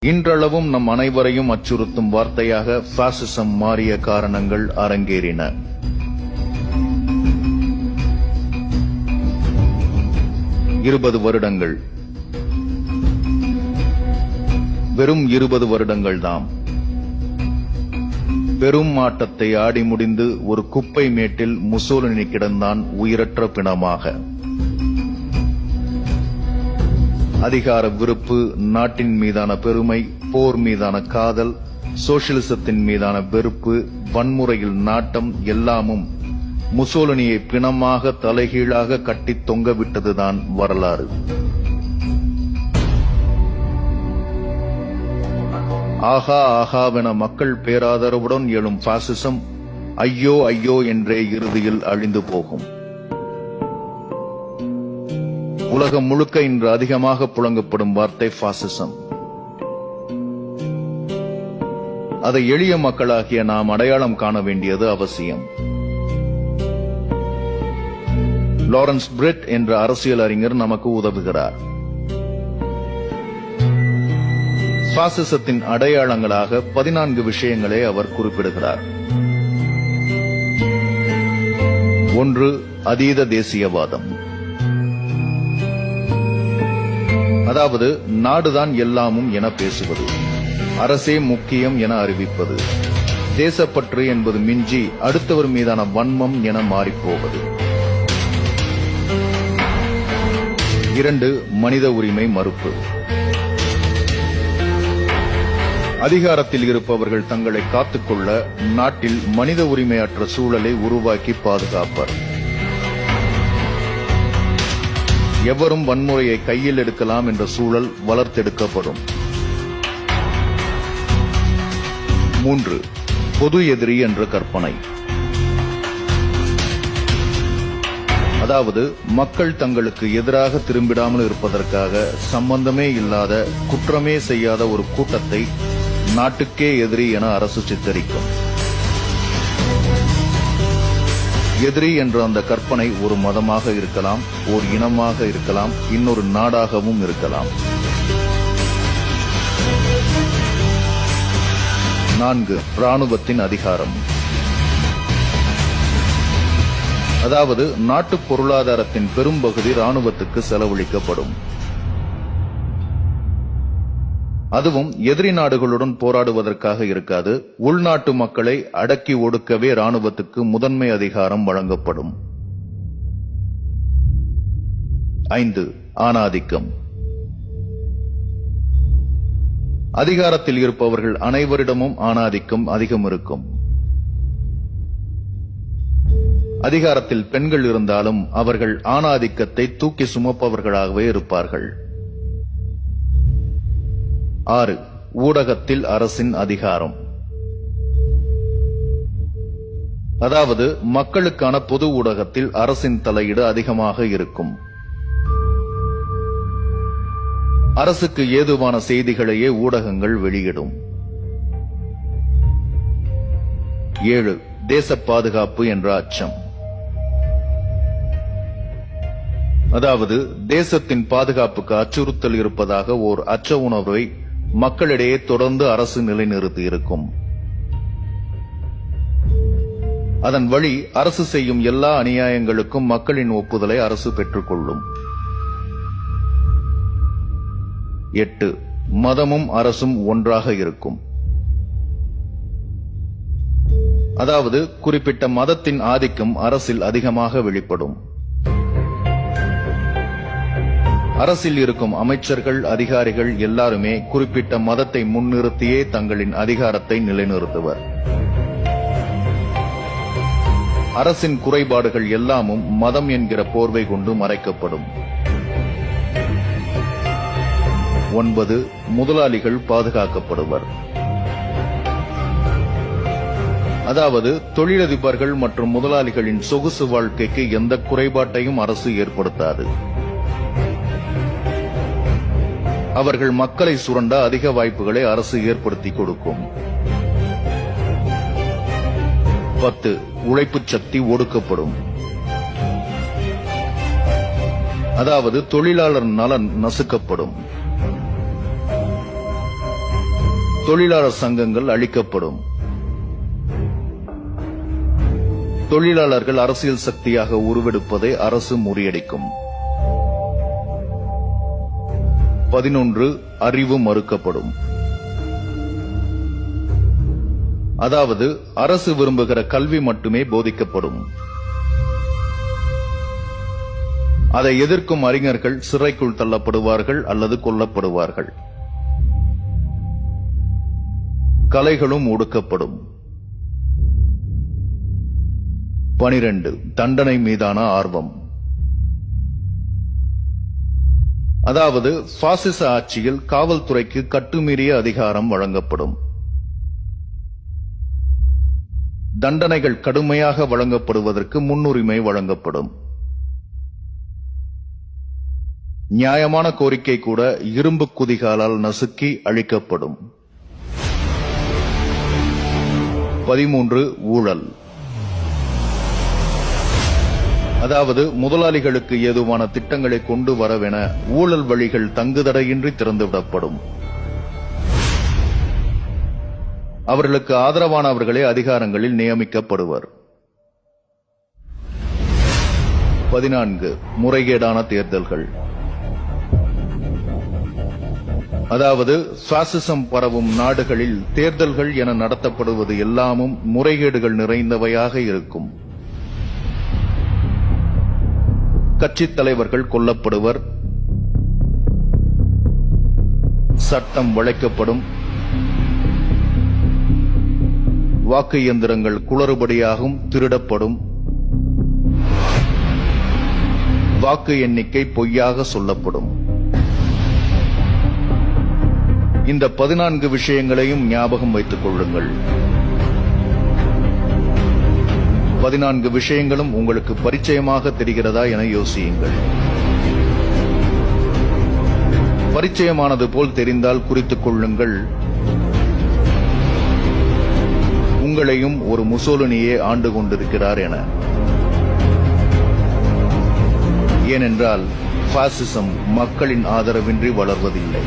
இன்றளவும் நம் அனைவரையும் அச்சுறுத்தும் வார்த்தையாக பாசிசம் மாறிய காரணங்கள் அரங்கேறின. வருடங்கள், வெறும் 20 வருடங்கள்தாம். பெரும் ஆட்டத்தை ஆடி முடிந்து ஒரு குப்பை மேட்டில் முசோலினி கிடந்தான் உயிரற்ற பிணமாக. அதிகார விருப்பு, நாட்டின் மீதான பெருமை, போர் மீதான காதல், சோசியலிசத்தின் மீதான வெறுப்பு, வன்முறையில் நாட்டம் எல்லாமும் முசோலினியை பிணமாக தலைகீழாக கட்டி தொங்கவிட்டதுதான் வரலாறு. ஆகா ஆகாவென மக்கள் பேராதரவுடன் எழும் பாசிசம் ஐயோ ஐயோ என்றே இறுதியில் அழிந்து போகும். உலகம் முழுக்க இன்று அதிகமாக புழங்கப்படும் வார்த்தை பாசிசம். அதை எளிய மக்களாகிய நாம் அடையாளம் காண வேண்டியது அவசியம். லாரன்ஸ் பிரெட் என்ற அரசியல் அறிஞர் நமக்கு உதவுகிறார். பாசிசத்தின் அடையாளங்களாக 14 விஷயங்களை அவர் குறிப்பிடுகிறார். 1. அதீத தேசியவாதம். அதாவது நாடுதான் எல்லாமும் என பேசுவது, அரசே முக்கியம் என அறிவிப்பது, தேசப்பற்று என்பது மிஞ்சி அடுத்தவர் மீதான வன்மம் என மாறிப்போவது. 2. மனித உரிமை மறுப்பு. அதிகாரத்தில் இருப்பவர்கள் தங்களை காத்துக்கொள்ள நாட்டில் மனித உரிமையற்ற சூழலை உருவாக்கி பாதுகாப்பர். எவரும் வன்முறையை கையில் எடுக்கலாம் என்ற சூழல் வளர்த்தெடுக்கப்படும். 3. பொது எதிரி என்ற கற்பனை. அதாவது மக்கள் தங்களுக்கு எதிராக திரும்பிடாமல் இருப்பதற்காக சம்பந்தமே இல்லாத, குற்றமே செய்யாத ஒரு கூட்டத்தை நாட்டுக்கே எதிரி என அரசு சித்தரிக்கும். எதிரி என்ற அந்த கற்பனை ஒரு மதமாக இருக்கலாம், ஒரு இனமாக இருக்கலாம், இன்னொரு நாடாகவும் இருக்கலாம். 4. ராணுவத்தின் அதிகாரம். அதாவது நாட்டு பொருளாதாரத்தின் பெரும்பகுதி ராணுவத்துக்கு செலவழிக்கப்படும். அதுவும் எதிரி நாடுகளுடன் போராடுவதற்காக இருக்காது. உள்நாட்டு மக்களை அடக்கி ஒடுக்கவே ராணுவத்துக்கு முதன்மை அதிகாரம் வழங்கப்படும். 5. ஆணாதிக்கம். அதிகாரத்தில் இருப்பவர்கள் அனைவரிடமும் ஆணாதிக்கம் அதிகம் இருக்கும். அதிகாரத்தில் பெண்கள் இருந்தாலும் அவர்கள் ஆணாதிக்கத்தை தூக்கி சுமப்பவர்களாகவே இருப்பார்கள். 6. ஊடகத்தில் அரசின் அதிகாரம். அதாவது மக்களுக்கான பொது ஊடகத்தில் அரசின் தலையீடு அதிகமாக இருக்கும். அரசுக்கு ஏதுவான செய்திகளையே ஊடகங்கள் வெளியிடும். 7. தேச பாதுகாப்பு என்ற அச்சம். அதாவது தேசத்தின் பாதுகாப்புக்கு அச்சுறுத்தல் இருப்பதாக ஓர் அச்ச உணர்வை மக்களிடையே தொடர்ந்து அரசு நிலைநிறுத்தி இருக்கும். அதன் வழி அரசு செய்யும் எல்லா அநியாயங்களுக்கும் மக்களின் ஒப்புதலை அரசு பெற்றுக்கொள்ளும். 8. மதமும் அரசும் ஒன்றாக இருக்கும். அதாவது குறிப்பிட்ட மதத்தின் ஆதிக்கம் அரசில் அதிகமாக வெளிப்படும். அரசில் இருக்கும் அமைச்சர்கள், அதிகாரிகள் எல்லாருமே குறிப்பிட்ட மதத்தை முன்னிறுத்தியே தங்களின் அதிகாரத்தை நிலைநிறுத்துவர். அரசின் குறைபாடுகள் எல்லாமும் மதம் என்கிற போர்வை கொண்டு மறைக்கப்படும். 9. முதலாளிகள் பாதுகாக்கப்படுவர். அதாவது தொழிலதிபர்கள் மற்றும் முதலாளிகளின் சொகுசு வாழ்க்கைக்கு எந்த குறைபாட்டையும் அரசு ஏற்படுத்தாது. அவர்கள் மக்களை சுரண்ட அதிக வாய்ப்புகளை அரசு ஏற்படுத்தி கொடுக்கும். 10. உழைப்புச் சக்தி ஒடுக்கப்படும். அதாவது தொழிலாளர் நலன் நசுக்கப்படும். தொழிலாளர் சங்கங்கள் அழிக்கப்படும். தொழிலாளர்கள் அரசியல் சக்தியாக உருவெடுப்பதை அரசு முறியடிக்கும். 11 அறிவு மறுக்கப்படும். அதாவது அரசு விரும்புகிற கல்வி மட்டுமே போதிக்கப்படும். அதை எதிர்க்கும் அறிஞர்கள் சிறைக்குள் தள்ளப்படுவார்கள் அல்லது கொல்லப்படுவார்கள். கலைகளும் ஒடுக்கப்படும். 12 தண்டனை மீதான ஆர்வம். அதாவது பாசிச ஆட்சியில் காவல்துறைக்கு கட்டுமீறிய அதிகாரம் வழங்கப்படும். தண்டனைகள் கடுமையாக வழங்கப்படுவதற்கு முன்னுரிமை வழங்கப்படும். நியாயமான கோரிக்கை கூட இரும்பு குதிகாலால் நசுக்கி அழிக்கப்படும். 13 ஊழல். அதாவது முதலாளிகளுக்கு ஏதுவான திட்டங்களை கொண்டு வரவென ஊழல் வழிகள் தங்குதடையின்றி திறந்துவிடப்படும். அவர்களுக்கு ஆதரவானவர்களே அதிகாரங்களில் நியமிக்கப்படுவர். 14 முறைகேடான தேர்தல்கள். அதாவது பாசிசம் பரவும் நாடுகளில் தேர்தல்கள் என நடத்தப்படுவது எல்லாமும் முறைகேடுகள் நிறைந்தவையாக இருக்கும். கட்சித் தலைவர்கள் கொல்லப்படுவர், சட்டம் வளைக்கப்படும், வாக்கு இயந்திரங்கள் குளறுபடியாகும், திருடப்படும், வாக்கு எண்ணிக்கை பொய்யாக சொல்லப்படும். இந்த 14 விஷயங்களையும் ஞாபகம் வைத்துக் கொள்ளுங்கள். 14 விஷயங்களும் உங்களுக்கு பரிச்சயமாக தெரிகிறதா என யோசியுங்கள். பரிச்சயமானது போல் தெரிந்தால் குறித்துக் கொள்ளுங்கள், உங்களையும் ஒரு முசோலினியே ஆண்டு கொண்டிருக்கிறார் என. ஏனென்றால் பாசிசம் மக்களின் ஆதரவின்றி வளர்வதில்லை.